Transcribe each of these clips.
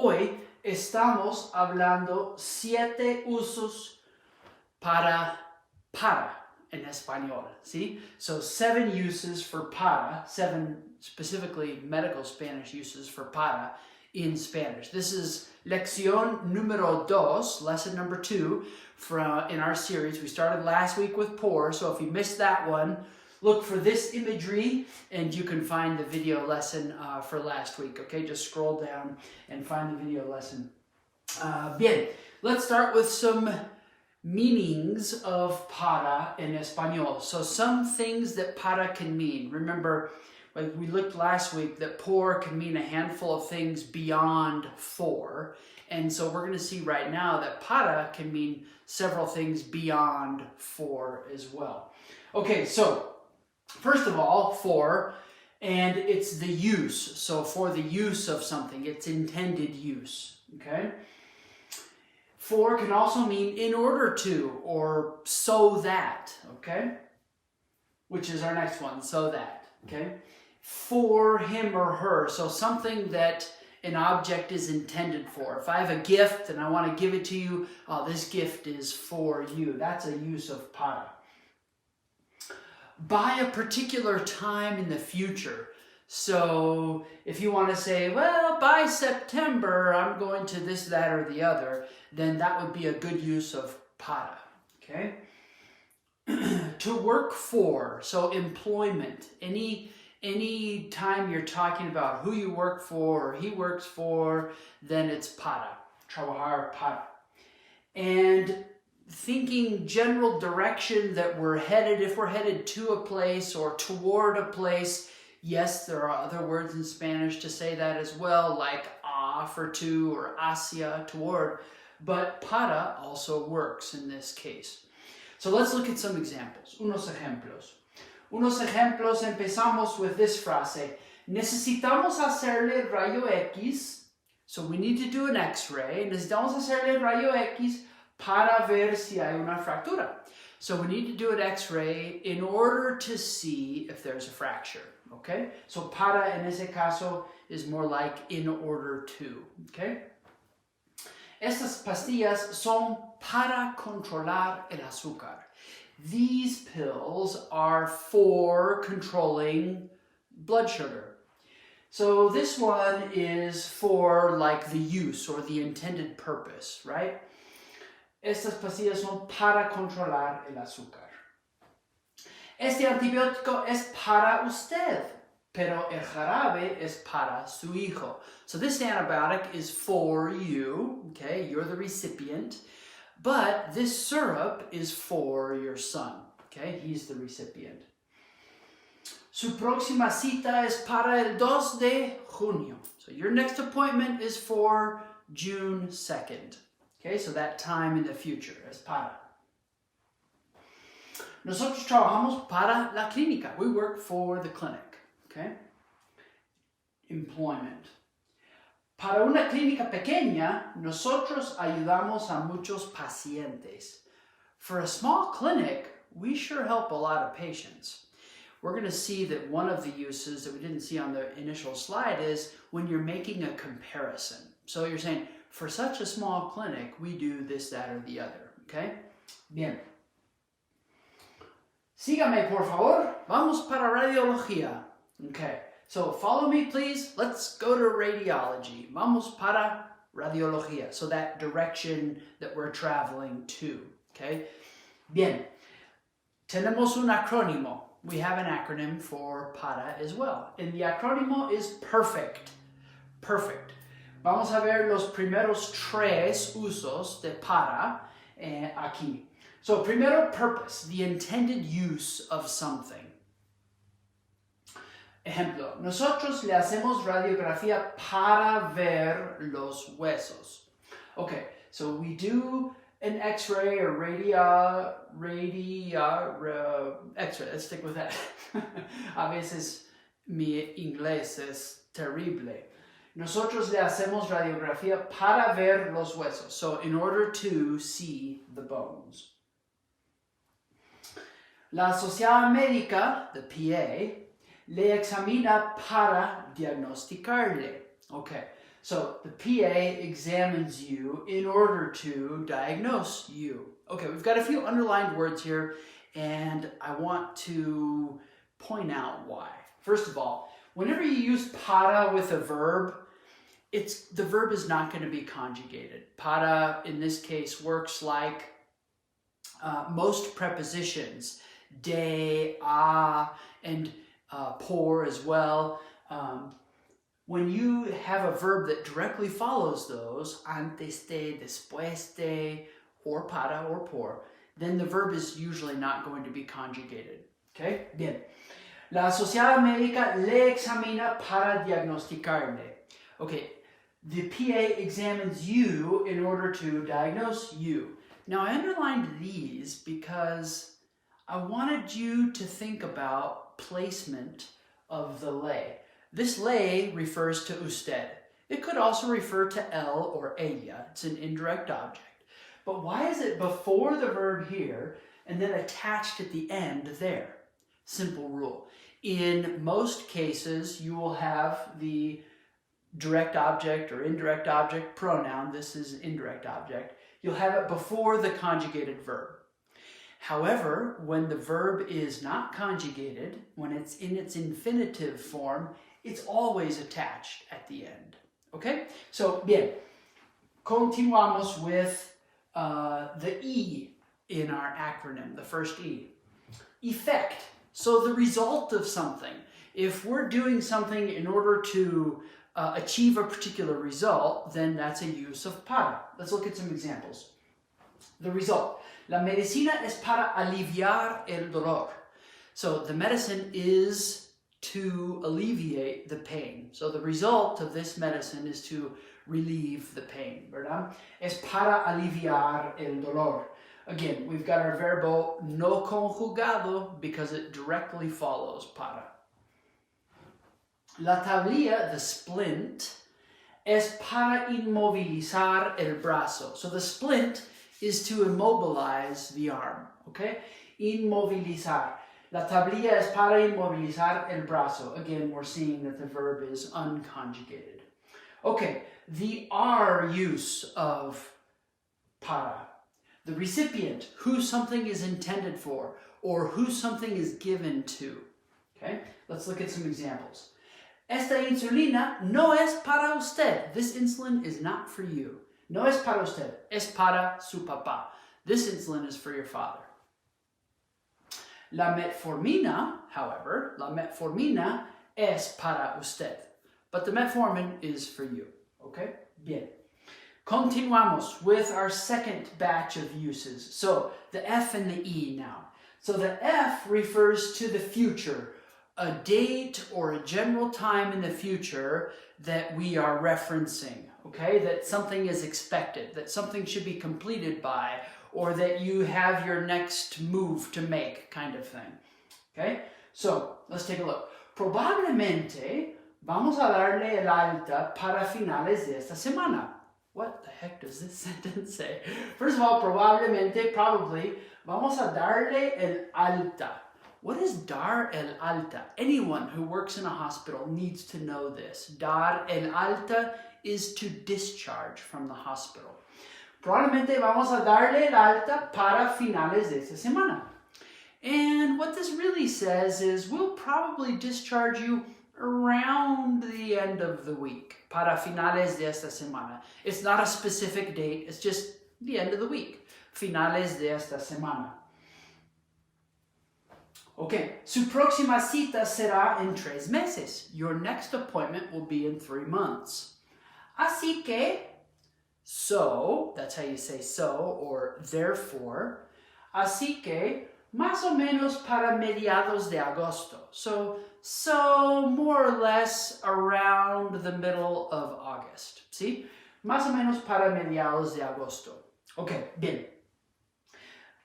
hoy estamos hablando 7 usos para en español, ¿sí? So 7 uses for para, 7 specifically medical Spanish uses for para in Spanish. This is lección número 2, lesson number 2 in our series. We started last week with por, so if you missed that one, look for this imagery and you can find the video lesson for last week, okay? Just scroll down and find the video lesson. Bien, let's start with some meanings of para in español. So some things that para can mean. Remember, like we looked last week, that por can mean a handful of things beyond for. And so we're going to see right now that para can mean several things beyond for as well. Okay, so first of all, for, and it's the use. So for the use of something, it's intended use, okay? For can also mean in order to, or so that, okay? Which is our next one, so that, okay? For him or her, so something that an object is intended for. If I have a gift and I want to give it to you, oh, this gift is for you. That's a use of para. By a particular time in the future. So if you want to say, well, by September, I'm going to this, that, or the other, then that would be a good use of para, okay? To work for, so employment. Any time you're talking about who you work for or he works for, then it's para, trabajar para. And thinking general direction that we're headed, if we're headed to a place or toward a place. Yes, there are other words in Spanish to say that as well, like a for to or hacia, toward, but para also works in this case. So let's look at some examples. Unos ejemplos, empezamos with this frase. Necesitamos hacerle rayo X, so we need to do an X-ray. Necesitamos hacerle rayo X para ver si hay una fractura. So we need to do an X-ray in order to see if there's a fracture, okay? So para en ese caso is more like in order to, okay? Estas pastillas son para controlar el azúcar. These pills are for controlling blood sugar. So this one is for like the use or the intended purpose, right? Estas pastillas son para controlar el azúcar. Este antibiótico es para usted, pero el jarabe es para su hijo. So this antibiotic is for you, okay? You're the recipient. But this syrup is for your son, okay? He's the recipient. Su próxima cita es para el 2 de junio. So your next appointment is for June 2nd. Okay, so that time in the future es para. Nosotros trabajamos para la clínica. We work for the clinic, okay? Employment. Para una clínica pequeña, nosotros ayudamos a muchos pacientes. For a small clinic, we sure help a lot of patients. We're going to see that one of the uses that we didn't see on the initial slide is when you're making a comparison. So you're saying, for such a small clinic, we do this, that, or the other, okay? Bien. Sígame, por favor. Vamos para radiología. Okay, so follow me, please. Let's go to radiology. Vamos para radiología. So that direction that we're traveling to, okay? Bien. Tenemos un acrónimo. We have an acronym for para as well. And the acrónimo is perfect. Perfect. Vamos a ver los primeros 3 usos de para aquí. So, primero, purpose, the intended use of something. Ejemplo, nosotros le hacemos radiografía para ver los huesos. Okay, so we do an X-ray or X-ray, let's stick with that. A veces mi inglés es terrible. Nosotros le hacemos radiografía para ver los huesos. So, in order to see the bones. La asociada médica, the PA, le examina para diagnosticarle. Okay, So the PA examines you in order to diagnose you. Okay, we've got a few underlined words here, and I want to point out why. First of all, whenever you use para with a verb, the verb is not going to be conjugated. Para, in this case, works like most prepositions, de, a, and por as well. When you have a verb that directly follows those, antes de, después de, or para or por, then the verb is usually not going to be conjugated. Okay? Bien. La asociada médica le examina para diagnosticarle. Okay, the PA examines you in order to diagnose you. Now, I underlined these because I wanted you to think about placement of the le. This le refers to usted. It could also refer to él or ella. It's an indirect object. But why is it before the verb here and then attached at the end there? Simple rule. In most cases, you will have the direct object or indirect object pronoun. This is indirect object. You'll have it before the conjugated verb. However, when the verb is not conjugated, when it's in its infinitive form, it's always attached at the end. Okay? So, bien. Continuamos with the E in our acronym, the first E. Effect. So the result of something. If we're doing something in order to achieve a particular result, then that's a use of para. Let's look at some examples. The result. La medicina es para aliviar el dolor. So the medicine is to alleviate the pain. So the result of this medicine is to relieve the pain, ¿verdad? Es para aliviar el dolor. Again, we've got our verbo no conjugado because it directly follows para. La tablilla, the splint, es para inmovilizar el brazo. So the splint is to immobilize the arm, okay? Inmovilizar. La tablilla es para inmovilizar el brazo. Again, we're seeing that the verb is unconjugated. Okay, the R use of para. The recipient, who something is intended for, or who something is given to. Okay, let's look at some examples. Esta insulina no es para usted. This insulin is not for you. No es para usted. Es para su papá. This insulin is for your father. La metformina, however, la metformina es para usted. But the metformin is for you. Okay? Bien. Continuamos with our second batch of uses. So the F and the E now. So the F refers to the future, a date or a general time in the future that we are referencing, okay? That something is expected, that something should be completed by, or that you have your next move to make, kind of thing, okay? So let's take a look. Probablemente vamos a darle el alta para finales de esta semana. What the heck does this sentence say? First of all, probablemente, probably, vamos a darle el alta. What is dar el alta? Anyone who works in a hospital needs to know this. Dar el alta is to discharge from the hospital. Probablemente vamos a darle el alta para finales de esta semana. And what this really says is we'll probably discharge you around the end of the week. Para finales de esta semana. It's not a specific date, it's just the end of the week. Finales de esta semana. Okay, su próxima cita será en 3 meses. Your next appointment will be in 3 months. Así que, so, that's how you say so, or therefore. Así que, más o menos para mediados de agosto. So more or less around the middle of August. ¿Sí? Más o menos para mediados de agosto. Okay, bien.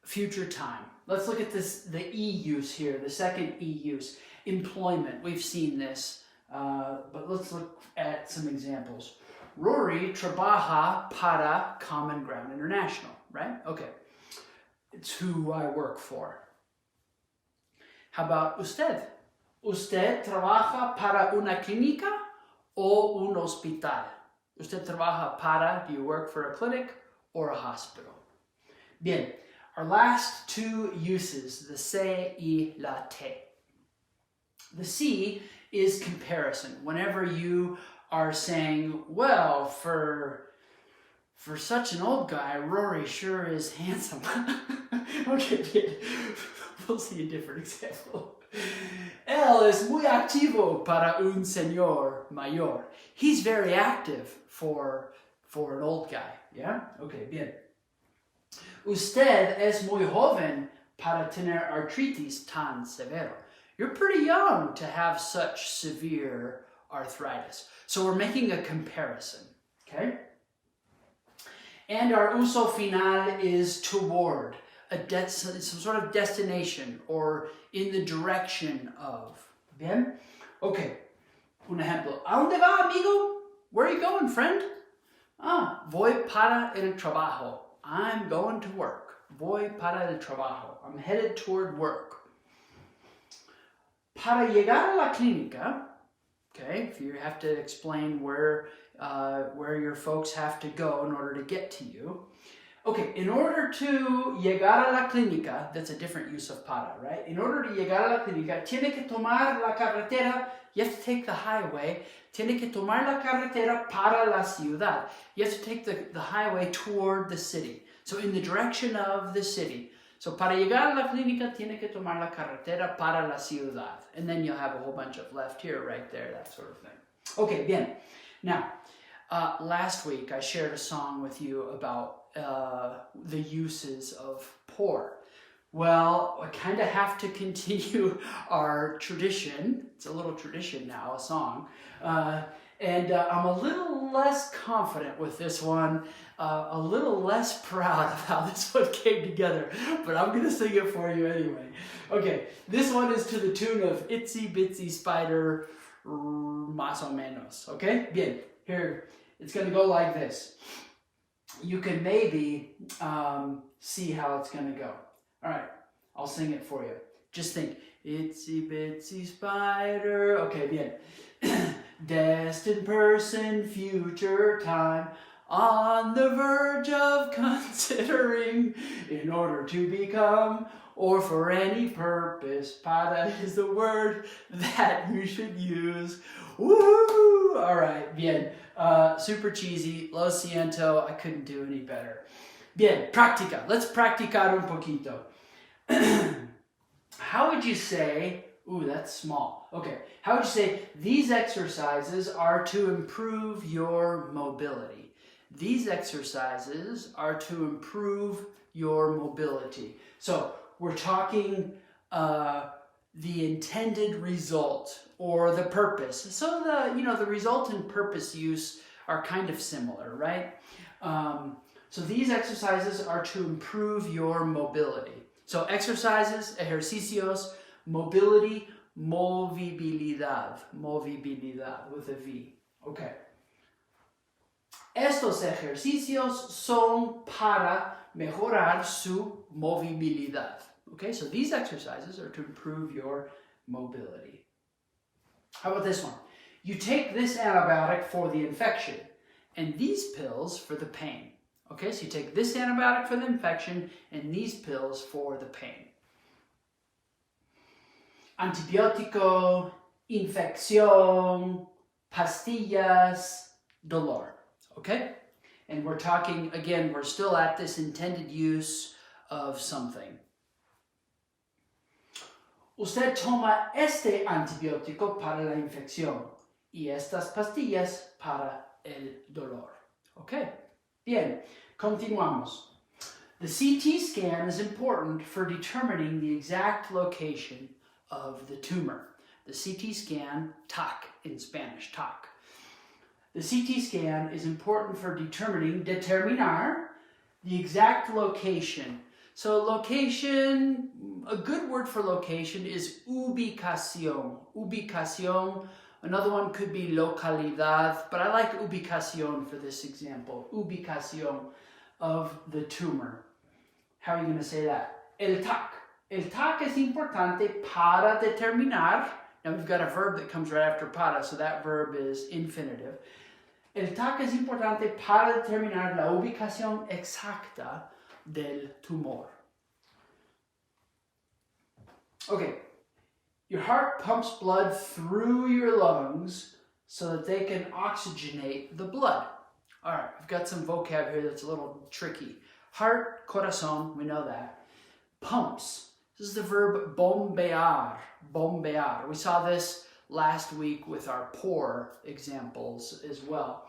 Future time. Let's look at this, the E use here, the second E use. Employment. We've seen this, but let's look at some examples. Rory trabaja para Common Ground International, right? Okay. It's who I work for. How about usted? ¿Usted trabaja para una clínica o un hospital? Usted trabaja para, do you work for a clinic or a hospital? Bien, our last two uses, the se y la te. The C is comparison. Whenever you are saying, well, for such an old guy, Rory sure is handsome. Okay, bien. We'll see a different example. Él es muy activo para un señor mayor. He's very active for an old guy. Yeah? Okay, bien. Usted es muy joven para tener artritis tan severo. You're pretty young to have such severe arthritis. So we're making a comparison, okay? And our uso final is toward, some sort of destination or in the direction of. Bien? Okay. Un ejemplo. ¿A dónde va, amigo? Where are you going, friend? Voy para el trabajo. I'm going to work. Voy para el trabajo. I'm headed toward work. Para llegar a la clínica, okay, if you have to explain where your folks have to go in order to get to you. Okay, in order to llegar a la clínica, that's a different use of para, right? In order to llegar a la clínica, tiene que tomar la carretera, you have to take the highway, tiene que tomar la carretera para la ciudad. You have to take the highway toward the city. So in the direction of the city. So para llegar a la clínica, tiene que tomar la carretera para la ciudad. And then you'll have a whole bunch of left here, right there, that sort of thing. Okay, bien. Now, last week I shared a song with you about the uses of por. Well, I kind of have to continue our tradition. It's a little tradition now, a song. And I'm a little less confident with this one, a little less proud of how this one came together, but I'm going to sing it for you anyway. Okay, this one is to the tune of Itsy Bitsy Spider, más o menos. Okay, bien. Here, it's going to go like this. You can maybe see how it's going to go. All right, I'll sing it for you. Just think, itsy bitsy spider. Okay, bien. Destined person, future time, on the verge of considering, in order to become, or for any purpose. Para is the word that you should use. Woo! All right, bien. Super cheesy, lo siento, I couldn't do any better. Bien, práctica. Let's practicar un poquito. How would you say, ooh, that's small. Okay, how would you say these exercises are to improve your mobility? These exercises are to improve your mobility. So we're talking the intended result or the purpose. So the result and purpose use are kind of similar, right? So these exercises are to improve your mobility. So exercises, ejercicios, mobility, movilidad with a V. Okay. Estos ejercicios son para mejorar su movilidad. Okay, so these exercises are to improve your mobility. How about this one? You take this antibiotic for the infection and these pills for the pain. Okay, so you take this antibiotic for the infection and these pills for the pain. Antibiótico, infección, pastillas, dolor. Okay? And we're talking, again, we're still at this intended use of something. Usted toma este antibiótico para la infección y estas pastillas para el dolor. Okay? Bien, continuamos. The CT scan is important for determining the exact location of the tumor. The CT scan, TAC in Spanish, TAC. The CT scan is important for determinar, the exact location. So location, a good word for location is ubicación. Ubicación. Another one could be localidad, but I like ubicación for this example. Ubicación of the tumor. How are you going to say that? El TAC. El TAC es importante para determinar. Now we've got a verb that comes right after para, so that verb is infinitive. El TAC es importante para determinar la ubicación exacta del tumor. Okay, your heart pumps blood through your lungs so that they can oxygenate the blood. All right, I've got some vocab here that's a little tricky. Heart, corazón, we know that. Pumps. This is the verb bombear, bombear. We saw this last week with our pour examples as well.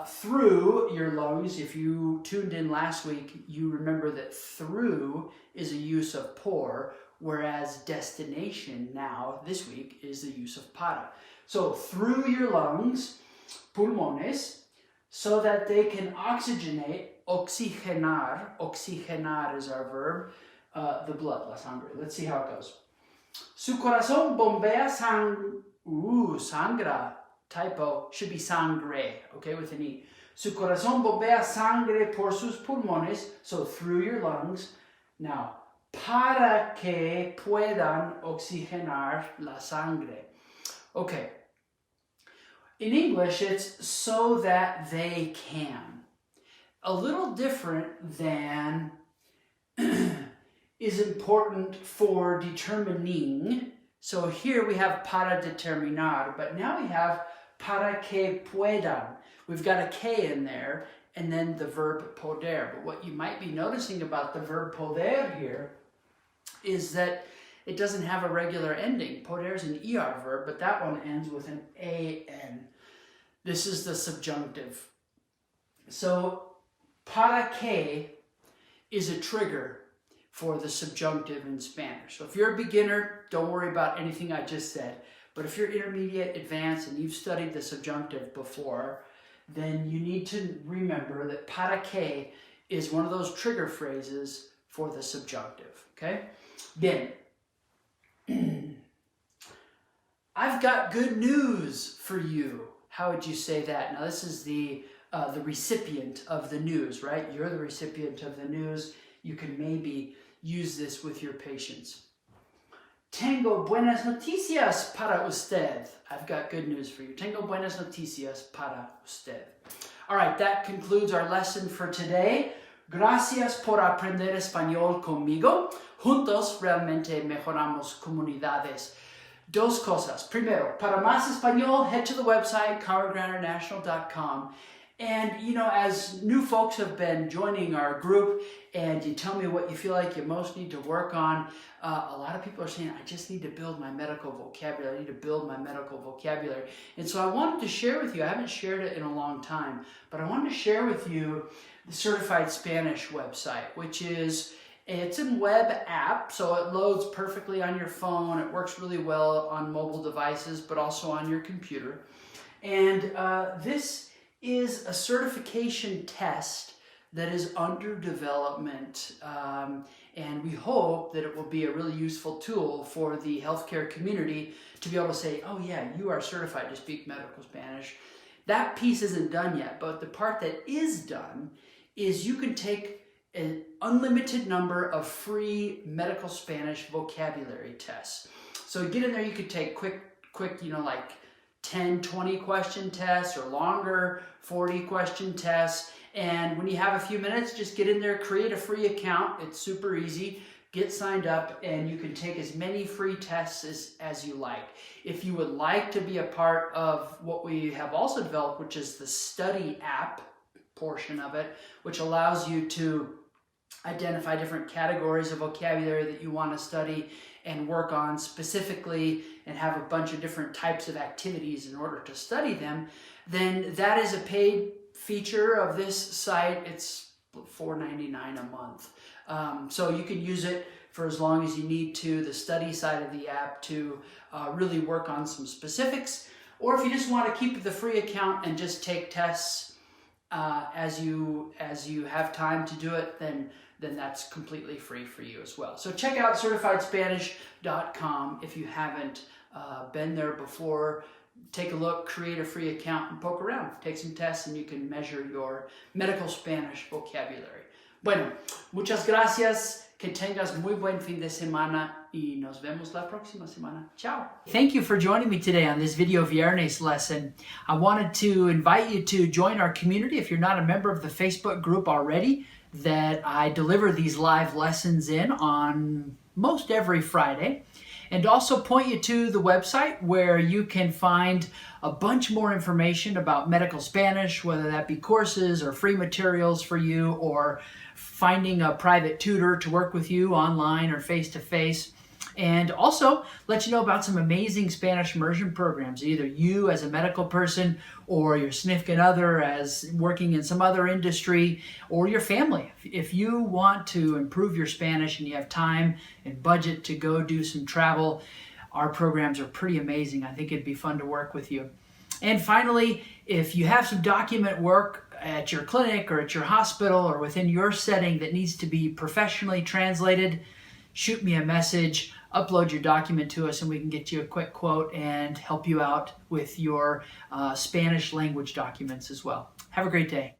Through your lungs, if you tuned in last week, you remember that through is a use of pour, whereas destination now, this week, is the use of para. So through your lungs, pulmones, so that they can oxygenate, oxigenar, oxigenar is our verb, the blood, la sangre. Let's see how it goes. Su corazón bombea sangra, typo, should be sangre, okay, with an E. Su corazón bombea sangre por sus pulmones, so through your lungs. Now, para que puedan oxigenar la sangre. Okay. In English, it's so that they can. A little different than is important for determining. So here we have para determinar, but now we have para que puedan. We've got a que in there, and then the verb poder. But what you might be noticing about the verb poder here is that it doesn't have a regular ending. Poder is an ER verb, but that one ends with an AN. This is the subjunctive. So, para que is a trigger for the subjunctive in Spanish. So if you're a beginner, don't worry about anything I just said. But if you're intermediate, advanced, and you've studied the subjunctive before, then you need to remember that para que is one of those trigger phrases for the subjunctive. Okay? Bien. I've got good news for you. How would you say that? Now this is the recipient of the news, right? You're the recipient of the news. You can maybe use this with your patients. Tengo buenas noticias para usted. I've got good news for you. Tengo buenas noticias para usted. All right, that concludes our lesson for today. Gracias por aprender español conmigo. Juntos realmente mejoramos comunidades. Dos cosas. Primero, para más español, head to the website, carlgranternational.com. And, you know, as new folks have been joining our group and you tell me what you feel like you most need to work on, a lot of people are saying, I just need to build my medical vocabulary. I need to build my medical vocabulary. And so I wanted to share with you, I haven't shared it in a long time, but I wanted to share with you the Certified Spanish website, which is, it's a web app, so it loads perfectly on your phone. It works really well on mobile devices, but also on your computer. And this is a certification test that is under development, and we hope that it will be a really useful tool for the healthcare community to be able to say, oh yeah, you are certified to speak medical Spanish. That piece isn't done yet, but the part that is done is you can take an unlimited number of free medical Spanish vocabulary tests. So get in there, you could take quick, you know, like 10, 20 question tests or longer 40 question tests. And when you have a few minutes, just get in there, create a free account. It's super easy. Get signed up and you can take as many free tests as you like. If you would like to be a part of what we have also developed, which is the study app portion of it, which allows you to identify different categories of vocabulary that you want to study and work on specifically and have a bunch of different types of activities in order to study them, then that is a paid feature of this site. It's $4.99 a month. So you can use it for as long as you need to, the study side of the app, to really work on some specifics. Or if you just want to keep the free account and just take tests as you have time to do it, then that's completely free for you as well. So check out certifiedspanish.com if you haven't been there before. Take a look, create a free account, and poke around. Take some tests, and you can measure your medical Spanish vocabulary. Bueno, muchas gracias. Que tengas muy buen fin de semana y nos vemos la próxima semana. Ciao. Thank you for joining me today on this Video Viernes lesson. I wanted to invite you to join our community if you're not a member of the Facebook group already that I deliver these live lessons in on most every Friday. And also point you to the website where you can find a bunch more information about medical Spanish, whether that be courses or free materials for you or finding a private tutor to work with you online or face-to-face. And also let you know about some amazing Spanish immersion programs, either you as a medical person or your significant other as working in some other industry or your family. If you want to improve your Spanish and you have time and budget to go do some travel, our programs are pretty amazing. I think it'd be fun to work with you. And finally, if you have some document work at your clinic or at your hospital or within your setting that needs to be professionally translated, shoot me a message, upload your document to us, and we can get you a quick quote and help you out with your Spanish language documents as well. Have a great day.